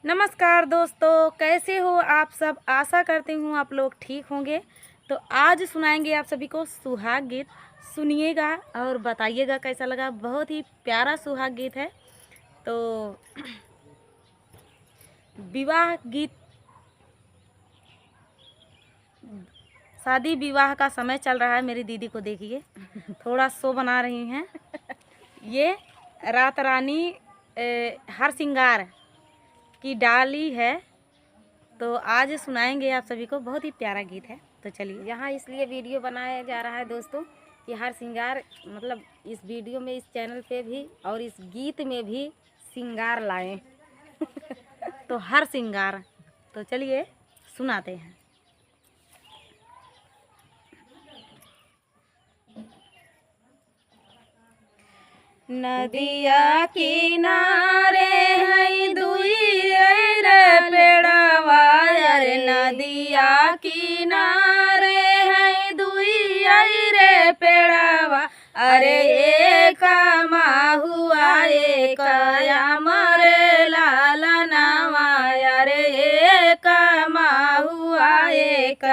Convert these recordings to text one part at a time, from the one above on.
नमस्कार दोस्तों, कैसे हो आप सब। आशा करती हूँ आप लोग ठीक होंगे। तो आज सुनाएंगे आप सभी को सुहाग गीत। सुनिएगा और बताइएगा कैसा लगा। बहुत ही प्यारा सुहाग गीत है। तो विवाह गीत, शादी विवाह का समय चल रहा है। मेरी दीदी को देखिए, थोड़ा शो बना रही हैं। ये रात रानी हर सिंगार की डाली है। तो आज सुनाएंगे आप सभी को। बहुत ही प्यारा गीत है। तो चलिए, यहाँ इसलिए वीडियो बनाया जा रहा है दोस्तों कि हर सिंगार मतलब इस वीडियो में, इस चैनल पे भी और इस गीत में भी सिंगार लाएं। तो हर सिंगार। तो चलिए सुनाते हैं। नदिया किनारे है दुई रे पेड़वा, अरे नदिया किनारे है दुई रे पेड़वा, अरे एक हुआ एक मरे लालनावा, अरे एक हुआ एक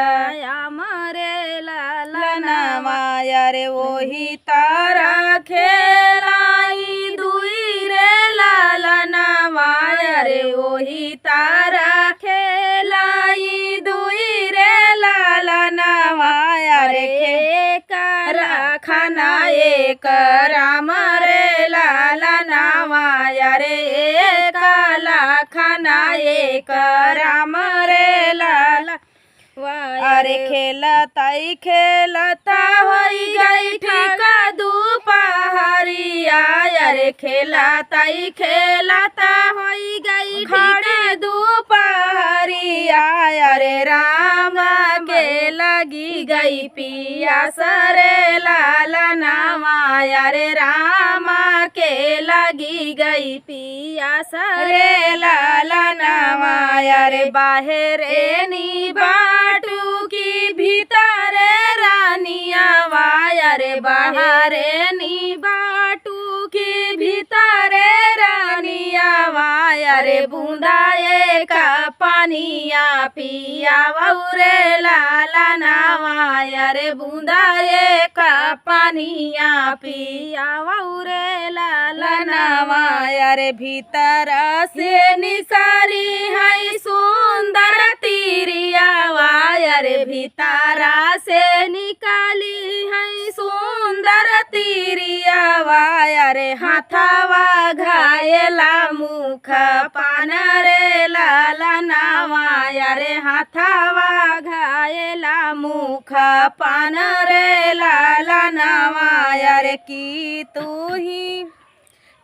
मरे लालनावा, अरे वही तारा खेलाई दुई रे लालनावा, अरे वही तारा खेलाई दुई रे लालनावा, अरे एक खाना एक राम रे लालनावा, अरे एक खाना एक राम रे लाला, अरे खेलता होई गई ठका दोपहरिया, अरे खेलता होई गई खड़े दोपहरिया, अरे राम के लगी गई पिया सरे लालनावा, अरे राम के लगी गई पिया सरे लालनावा, अरे बाहरे नी बाटू की भीतर रानिया, अरे बाहरे नी बाटू की भीतर रानिया, अरे बूंदाए का पानिया पिया रे लालनावा, अरे बूंदाए का पानिया पिया रे लालनावा, अरे भीतर से निसारी है सुंदर तीरिया, अरे भीतरा से निकाली है सुंदर तीरिया, अरे हाथवा घायला मुख पान रे लालनावा, अरे हाथवा घायला मुख पान रे लालनावा, अरे की तू ही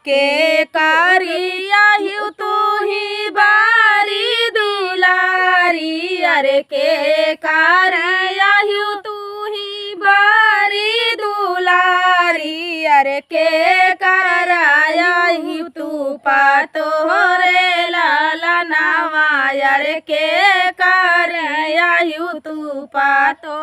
के कारिया ही तू ही बारी दुलारी, अरे के कारिया ही तू ही बारी दुलारी, अरे के कराया ही तू पातो रे लालनावा, अरे के कराया ही तू पातो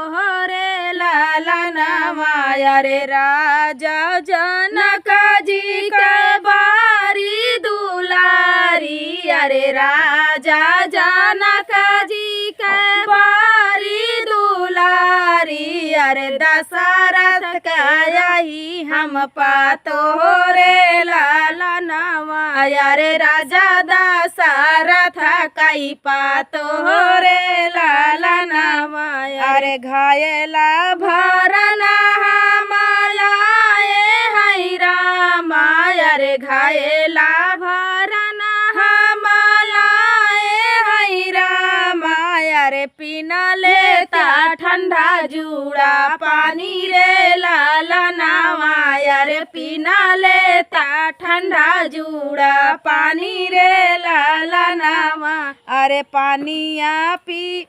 रे लालनावा, अरे राजा जनक जी के बारी दुलारी, अरे राजा जनक जी के बारी दुलारी, अरे दशरथ का ही हम पातो रे लालनावा, अरे राजा दशरथ कई पातो रे लालनावा, अरे घायला भरना अरे घायला भरना हमालाए है रामा, अरे पीना लेता ठंडा जूड़ा पानी रे लालनावा, अरे पीना लेता ठंडा जूड़ा पानी रे लालनावा, अरे पानिया पी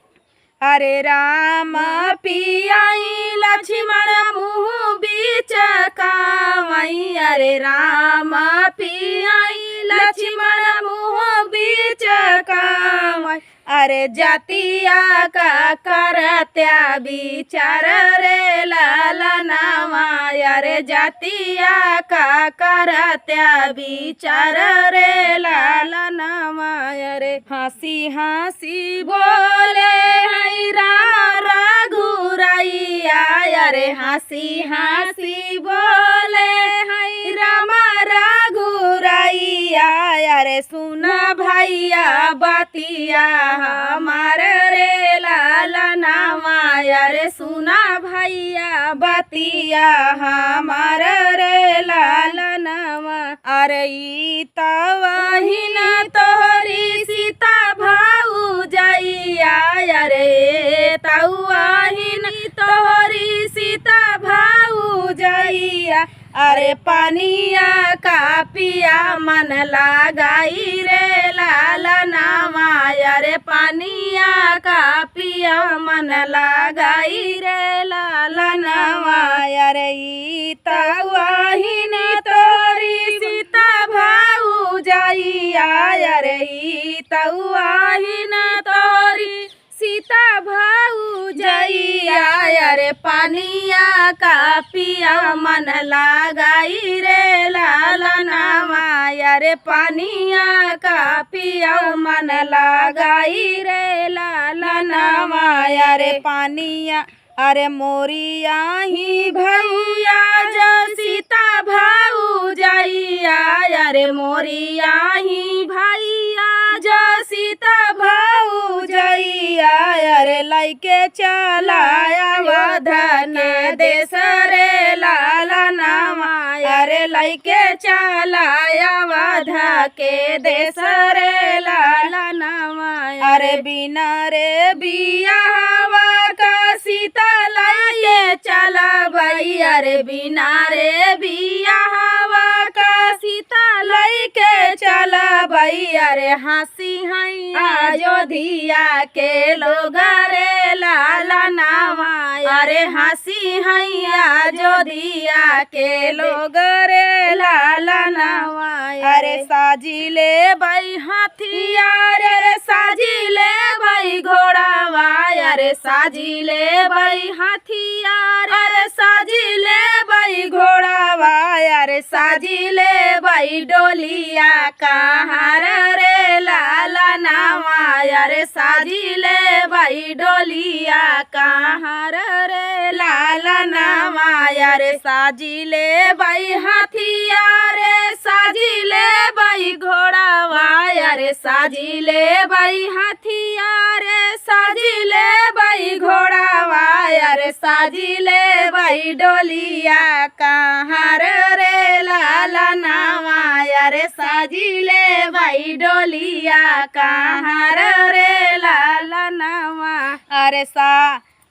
अरे राम पियाई लक्ष्मण मुँह बीच कावई, अरे राम पियाई लक्ष्मण मुँह बीच कावई, अरे जातिया का करत्या विचार रे लालनावा, अरे जातिया का करत्या विचार रे लालनावा। अरे हंसी हंसी बोले है राम रघुराइया, अरे हंसी हंसी बोले है राम रघुराइया। अरे सुना भैया बतिया हमार रे लालनावा, अरे सुना भैया बतिया हमार रे लालनावा। अरे ई तवाहिन तोहरी सीता भाऊजैया, अरे तवाहिन तोहरी सीता भाऊजैया। अरे पानिया का पिया मन लगाई रे लालनावा, अरे पानिया का पिया मन लगाई रे लालनावा। अरे ई तवाहिन तोरी सीता भाऊजैया, अरे ई तवाहिन तोरी सीता भाऊजैया। अरे पानिया का पिया मन लगाई रे लालनावा, अरे पानिया का पिया मन लगाई रे लालनावा। अरे पानिया अरे मोरिया ही भैया जो सीता भाऊजैया, अरे मोरिया ही भैया जो सीता भाऊजैया। अरे लैके चलाया वधन देश रे लालनावा, अरे लैके चलाया वध के देश रे लालनावा। अरे बिना रे बियाहवा का सीता लैके चला भई, अरे बिना रे बियाहवा का सीता लैके चला भई। अरे हंसी है अयोध्या के लोग रे लालनावा, अरे हंसी है अयोध्या के लोग रे लालनावा। अरे साजिले बई हथियार, अरे साजिले बई घोड़ावा, अरे साजिले बई हथियार, अरे साजिले बई घोड़ावा। अरे साजिले बई डोलिया कहार रे लालनावा, अरे साजिले बई डोलिया कहार रे लालनावा। अरे साजिले बई हथियार, साजिले बई घोड़ावा, अरे साजिले बई हथियार, साजिले बई घोड़ावा। अरे साजिले बई डोलिया कहार रे लालनावा, अरे साजिले बई डोलिया कहार रे लालनावा।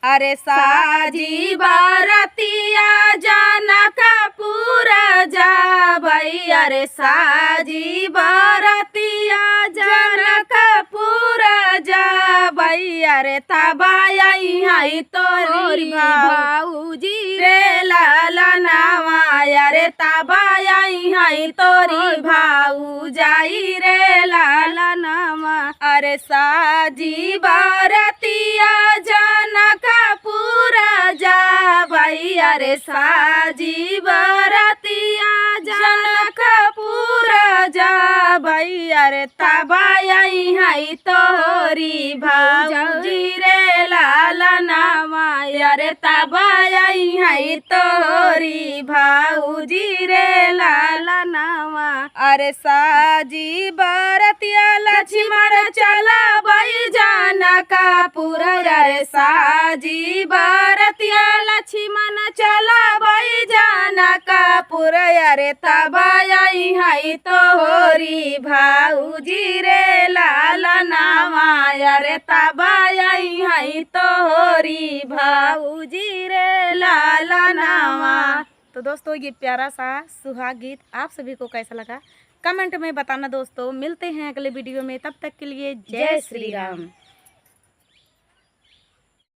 अरे साजी बारतिया जनकपुर जाबई, अरे साजी बारतिया जनकपुर जाबई। अरे तबाई है तोरी भाऊजी रे लालनावा, अरे तबाई है तोरी भाऊजाई रे लालनावा। अरे साजी बारतिया जनकपुर जाबई, अरे साजी बारतिया जनकपुर जाबई। अरे तबाई है तोरी भाऊजी रे लालनावा, अरे तबाई है तोरी भाऊजी रे लालनावा। अरे साजी बारतिया लक्ष्मण चला बई जनकपुर, अरे साजी बारतिया लक्ष्मण चला बई जनकपुर। अरे तबाई है तोरी भाऊजी रे लालनावा, अरे तबाई है तोरी भाऊजी रे लालनावा। तो दोस्तों ये प्यारा सा सुहाग गीत आप सभी को कैसा लगा कमेंट में बताना दोस्तों। मिलते हैं अगले वीडियो में, तब तक के लिए जय श्री राम।